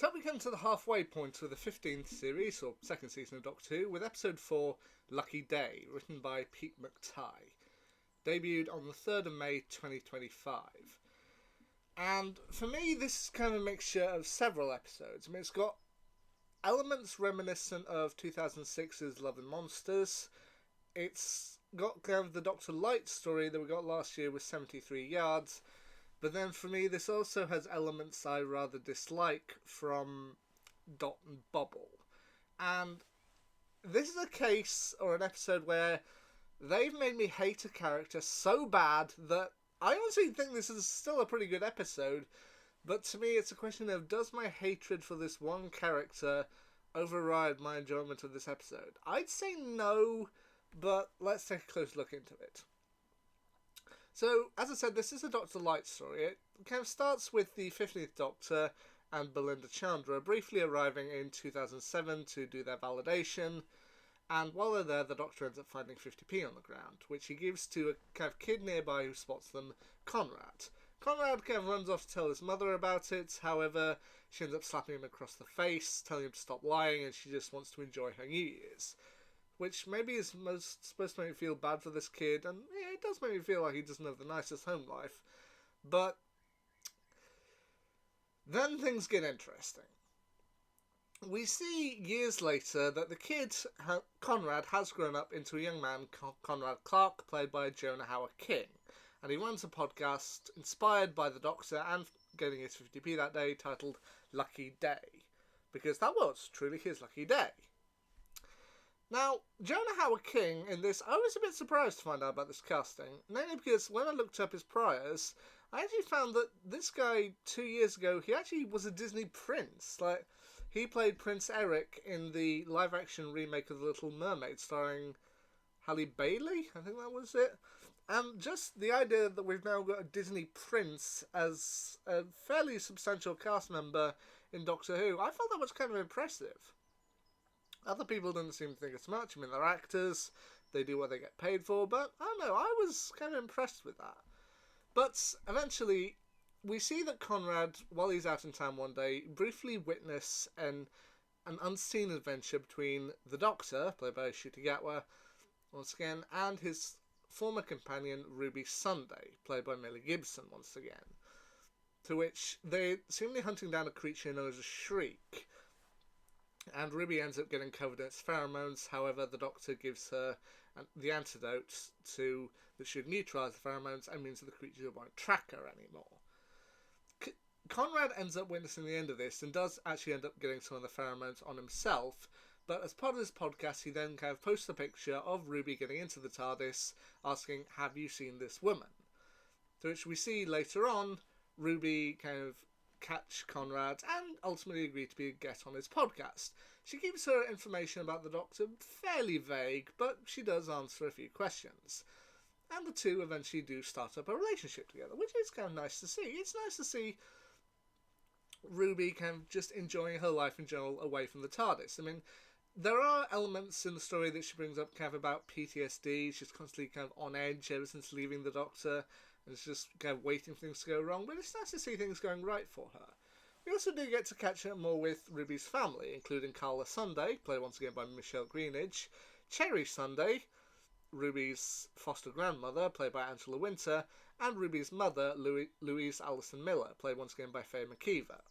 So we come to the halfway point of the 15th series, or second season of Doctor Who, with episode 4, Lucky Day, written by Pete McTighe. Debuted on the 3rd of May 2025. And for me, this is kind of a mixture of several episodes. I mean, it's got elements reminiscent of 2006's Love and Monsters. It's got kind of the Dr. Light story that we got last year with 73 Yards. But then for me, this also has elements I rather dislike from Dot and Bobble. And this is a case, or an episode, where they've made me hate a character so bad that I honestly think this is still a pretty good episode. But to me, it's a question of, does my hatred for this one character override my enjoyment of this episode? I'd say no, but let's take a close look into it. So, as I said, this is a Dr. Light story. It kind of starts with the 15th Doctor and Belinda Chandra briefly arriving in 2007 to do their validation, and while they're there, the Doctor ends up finding 50p on the ground, which he gives to a kind of kid nearby who spots them, Conrad. Conrad kind of runs off to tell his mother about it, however, she ends up slapping him across the face, telling him to stop lying, and she just wants to enjoy her New Year's. Which maybe is supposed to make me feel bad for this kid, and yeah, it does make me feel like he doesn't have the nicest home life. But then things get interesting. We see years later that the kid, Conrad, has grown up into a young man, Conrad Clark, played by Jonah Hauer-King. And he runs a podcast inspired by the Doctor and getting his 50p that day, titled Lucky Day. Because that was truly his lucky day. Now, Jonah Hauer-King in this, I was a bit surprised to find out about this casting, mainly because when I looked up his priors, I actually found that this guy 2 years ago, he actually was a Disney prince. Like, he played Prince Eric in the live-action remake of The Little Mermaid, starring Halle Bailey, I think that was it. And just the idea that we've now got a Disney prince as a fairly substantial cast member in Doctor Who, I thought that was kind of impressive. Other people didn't seem to think as much. I mean, they're actors, they do what they get paid for, but I don't know, I was kind of impressed with that. But eventually, we see that Conrad, while he's out in town one day, briefly witness an unseen adventure between the Doctor, played by Ncuti Gatwa, once again, and his former companion, Ruby Sunday, played by Millie Gibson, once again. To which they're seemingly hunting down a creature known as a Shriek. And Ruby ends up getting covered in its pheromones. However, the Doctor gives her the antidote that should neutralise the pheromones and means that the creature won't track her anymore. Conrad ends up witnessing the end of this and does actually end up getting some of the pheromones on himself. But as part of this podcast, he then kind of posts a picture of Ruby getting into the TARDIS, asking, "Have you seen this woman?" To which we see later on, Ruby kind of catch Conrad and ultimately agree to be a guest on his podcast. She keeps her information about the Doctor fairly vague, but she does answer a few questions. And the two eventually do start up a relationship together, which is kind of nice to see. It's nice to see Ruby kind of just enjoying her life in general away from the TARDIS. I mean, there are elements in the story that she brings up kind of about PTSD. She's constantly kind of on edge ever since leaving the Doctor, and it's just kind of waiting for things to go wrong, but it's nice to see things going right for her. We also do get to catch up more with Ruby's family, including Carla Sunday, played once again by Michelle Greenidge, Cherry Sunday, Ruby's foster grandmother, played by Angela Winter, and Ruby's mother, Louise Alison Miller, played once again by Faye McKeever.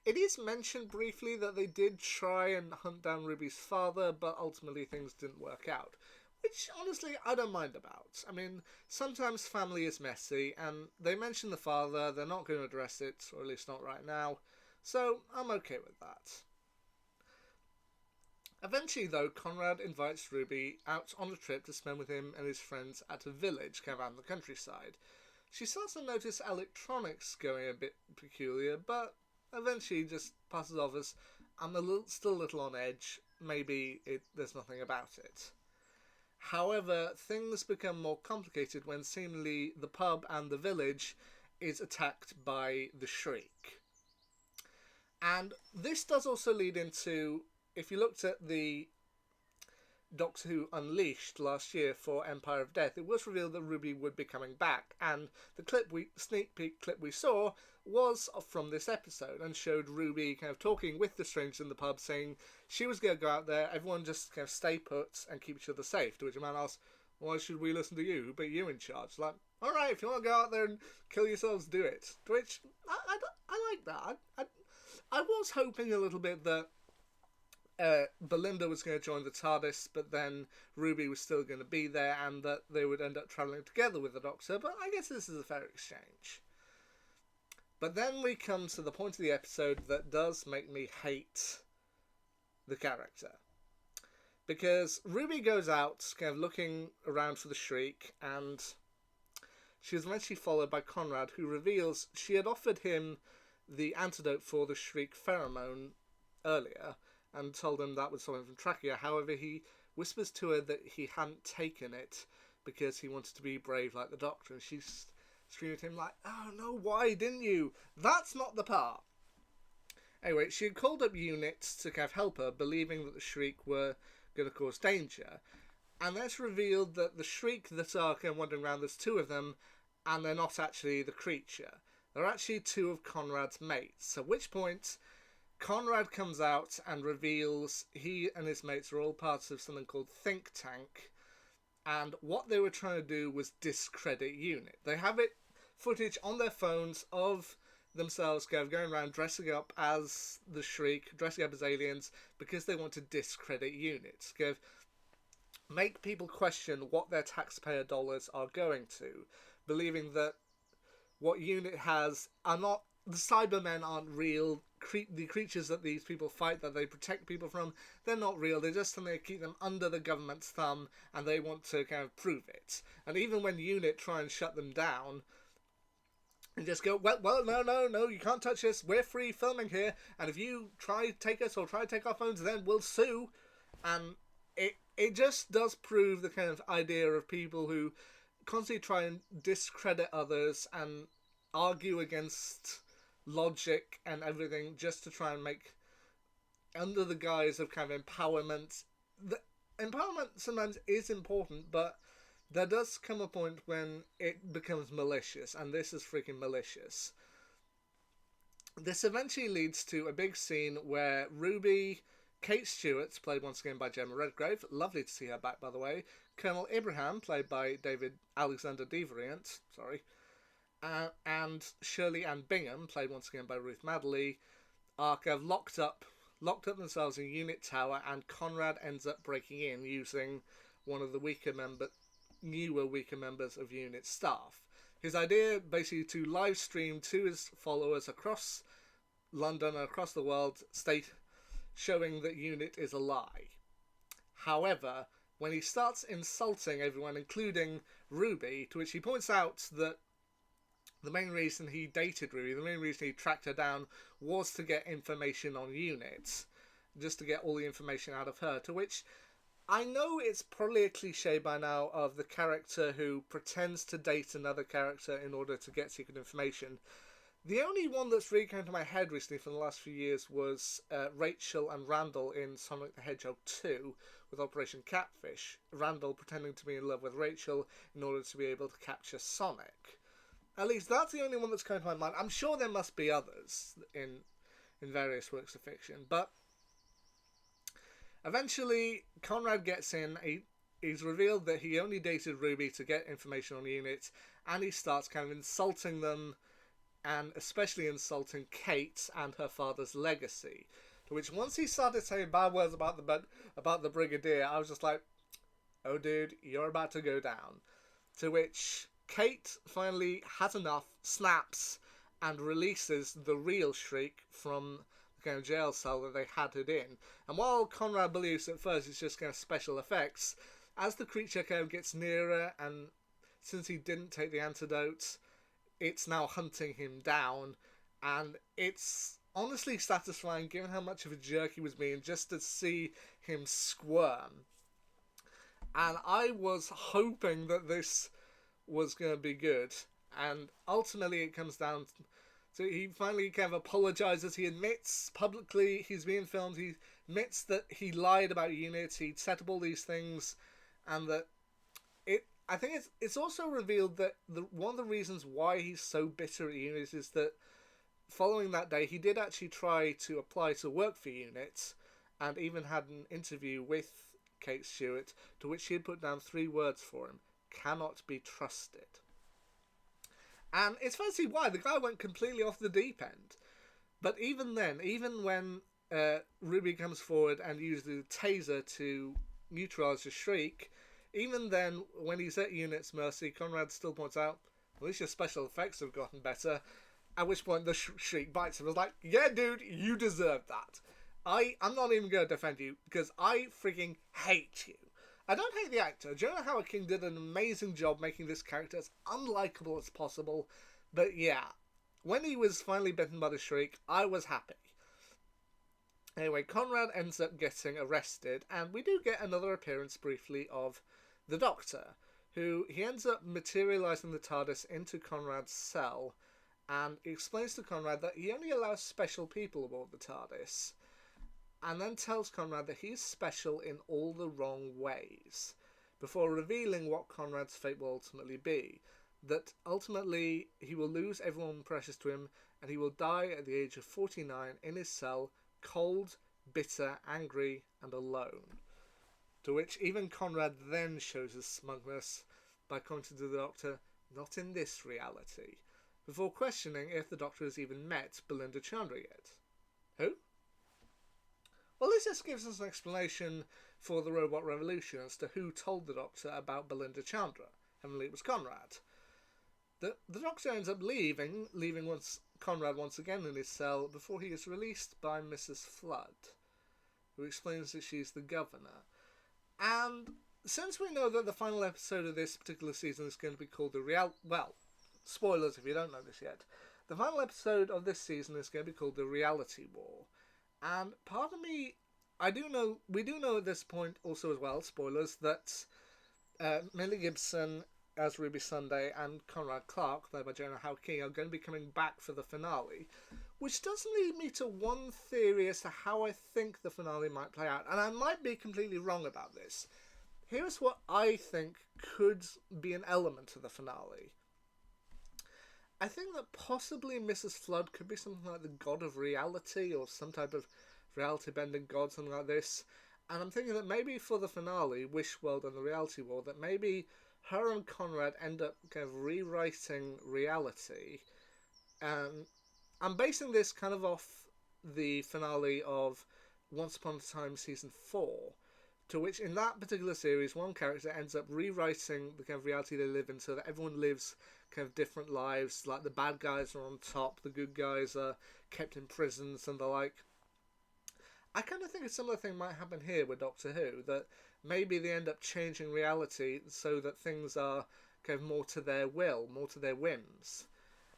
It is mentioned briefly that they did try and hunt down Ruby's father, but ultimately things didn't work out. Which, honestly, I don't mind about. I mean, sometimes family is messy, and they mention the father, they're not going to address it, or at least not right now, so I'm okay with that. Eventually, though, Conrad invites Ruby out on a trip to spend with him and his friends at a village kind of out in the countryside. She starts to notice electronics going a bit peculiar, but eventually just passes off as, I'm still a little on edge, maybe there's nothing about it. However, things become more complicated when seemingly the pub and the village is attacked by the Shriek. And this does also lead into, if you looked at the Doctor Who Unleashed last year for Empire of Death, it was revealed that Ruby would be coming back, and the sneak peek clip we saw was from this episode and showed Ruby kind of talking with the strangers in the pub, saying she was going to go out there, everyone just kind of stay put and keep each other safe. To which a man asked, "Why should we listen to you? Who put you in charge?" Like, all right, if you want to go out there and kill yourselves, do it. To which I like that. I was hoping a little bit that Belinda was going to join the TARDIS, but then Ruby was still going to be there, and that they would end up travelling together with the Doctor, but I guess this is a fair exchange. But then we come to the point of the episode that does make me hate the character. Because Ruby goes out, kind of looking around for the Shriek, and she is eventually followed by Conrad, who reveals she had offered him the antidote for the Shriek pheromone earlier, and told him that was something from Trachea. However, he whispers to her that he hadn't taken it because he wanted to be brave like the Doctor, and she's screaming at him like, "Oh no, why didn't you? That's not the part." Anyway, she had called up units to kind of help her, believing that the Shriek were going to cause danger, and then it's revealed that the Shriek that are kind of wandering around, there's two of them, and they're not actually the creature. They're actually two of Conrad's mates, at which point Conrad comes out and reveals he and his mates are all parts of something called Think Tank, and what they were trying to do was discredit UNIT. They have it footage on their phones of themselves going around dressing up as the Shriek, dressing up as aliens, because they want to discredit UNIT. Make people question what their taxpayer dollars are going to, believing that what UNIT has are not, the Cybermen aren't real, the creatures that these people fight, that they protect people from, they're not real, they're just something to keep them under the government's thumb, and they want to kind of prove it. And even when UNIT try and shut them down, and just go, well, no, you can't touch us, we're free filming here, and if you try to take us or try to take our phones, then we'll sue. And it just does prove the kind of idea of people who constantly try and discredit others and argue against logic and everything just to try and make, under the guise of kind of empowerment. The empowerment sometimes is important, but there does come a point when it becomes malicious, and this is freaking malicious. This eventually leads to a big scene where Ruby, Kate Stewart, played once again by Gemma Redgrave, lovely to see her back by the way, Colonel Ibrahim, played by David Alexander Deviant, and Shirley Ann Bingham, played once again by Ruth Madeley, are kind of locked up themselves in Unit Tower, and Conrad ends up breaking in using one of the newer weaker members of Unit staff. His idea basically to live stream to his followers across London and across the world, showing that Unit is a lie. However, when he starts insulting everyone, including Ruby, to which he points out that the main reason he dated Ruby, the main reason he tracked her down, was to get information on UNIT, just to get all the information out of her, to which I know it's probably a cliche by now of the character who pretends to date another character in order to get secret information. The only one that's really come to my head recently from the last few years was Rachel and Randall in Sonic the Hedgehog 2 with Operation Catfish. Randall pretending to be in love with Rachel in order to be able to capture Sonic. At least that's the only one that's come to my mind. I'm sure there must be others in various works of fiction, but eventually Conrad gets in. He's revealed that he only dated Ruby to get information on UNIT, and he starts kind of insulting them, and especially insulting Kate and her father's legacy. To which, once he started saying bad words about the Brigadier, I was just like, oh dude, you're about to go down. To which Kate finally has enough, snaps, and releases the real Shriek from the kind of jail cell that they had it in. And while Conrad believes at first it's just kind of special effects, as the creature kind of gets nearer, and since he didn't take the antidote, it's now hunting him down, and it's honestly satisfying given how much of a jerk he was being just to see him squirm. And I was hoping that this was going to be good, and ultimately it comes down So he finally kind of apologizes. He admits publicly he's being filmed. He admits that he lied about units. He'd set up all these things, and that I think it's also revealed that one of the reasons why he's so bitter at units is that following that day he did actually try to apply to work for units, and even had an interview with Kate Stewart, to which she had put down 3 words for him: cannot be trusted. And it's fair to see why. The guy went completely off the deep end. But even then, even when Ruby comes forward and uses the taser to neutralise the Shriek, even then, when he's at Unit's mercy, Conrad still points out, at least your special effects have gotten better. At which point the Shriek bites him. I was like, yeah, dude, you deserve that. I'm not even going to defend you, because I freaking hate you. I don't hate the actor. Jonah Hauer-King did an amazing job making this character as unlikable as possible. But yeah, when he was finally bitten by the Shriek, I was happy. Anyway, Conrad ends up getting arrested, and we do get another appearance briefly of the Doctor, who he ends up materialising the TARDIS into Conrad's cell, and he explains to Conrad that he only allows special people aboard the TARDIS, and then tells Conrad that he's special in all the wrong ways, before revealing what Conrad's fate will ultimately be. That ultimately he will lose everyone precious to him, and he will die at the age of 49 in his cell, cold, bitter, angry, and alone. To which even Conrad then shows his smugness by commenting to the Doctor, not in this reality, before questioning if the Doctor has even met Belinda Chandra yet. Who? Well, this just gives us an explanation for the Robot Revolution as to who told the Doctor about Belinda Chandra. Heavenly, it was Conrad. The Doctor ends up leaving Conrad once again in his cell before he is released by Mrs. Flood, who explains that she's the governor. And since we know that the final episode of this particular season is going to be called well, spoilers if you don't know this yet, the final episode of this season is going to be called The Reality War. And part of me, we do know at this point also as well, spoilers, that Millie Gibson as Ruby Sunday and Conrad Clark, played by Jonah Hauer-King, are going to be coming back for the finale, which does lead me to one theory as to how I think the finale might play out, and I might be completely wrong about this. Here's what I think could be an element of the finale. I think that possibly Mrs. Flood could be something like the god of reality, or some type of reality-bending god, something like this. And I'm thinking that maybe for the finale, Wish World and the Reality War, that maybe her and Conrad end up kind of rewriting reality. I'm basing this kind of off the finale of Once Upon a Time Season 4, to which in that particular series, one character ends up rewriting the kind of reality they live in so that everyone lives kind of different lives, like the bad guys are on top, the good guys are kept in prisons and the like. I kind of think a similar thing might happen here with Doctor Who, that maybe they end up changing reality so that things are kind of more to their will, more to their whims.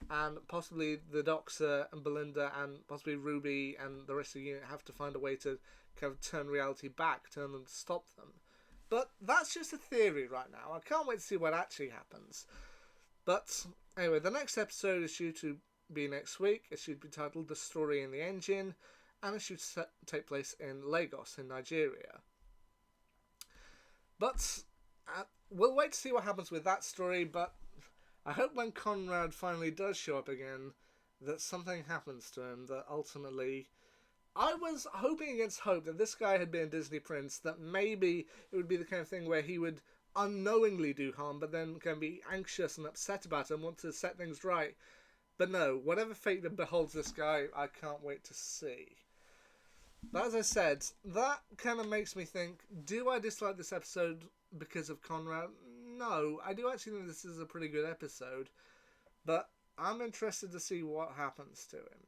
And possibly the Doctor and Belinda and possibly Ruby and the rest of the unit have to find a way to kind of turn reality back, turn them to stop them. But that's just a theory right now. I can't wait to see what actually happens. But anyway, the next episode is due to be next week. It should be titled The Story in the Engine, and it should take place in Lagos in Nigeria. But we'll wait to see what happens with that story, but I hope when Conrad finally does show up again that something happens to him, that ultimately... I was hoping against hope that this guy had been a Disney prince, that maybe it would be the kind of thing where he would unknowingly do harm, but then can be anxious and upset about it and want to set things right. But no, whatever fate that beholds this guy, I can't wait to see. But as I said, that kind of makes me think, do I dislike this episode because of Conrad? No, I do actually think this is a pretty good episode, but I'm interested to see what happens to him.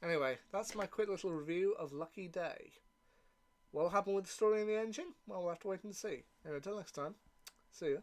Anyway, that's my quick little review of Lucky Day. What'll happen with the story in the engine? Well, we'll have to wait and see. Anyway, until next time, see ya.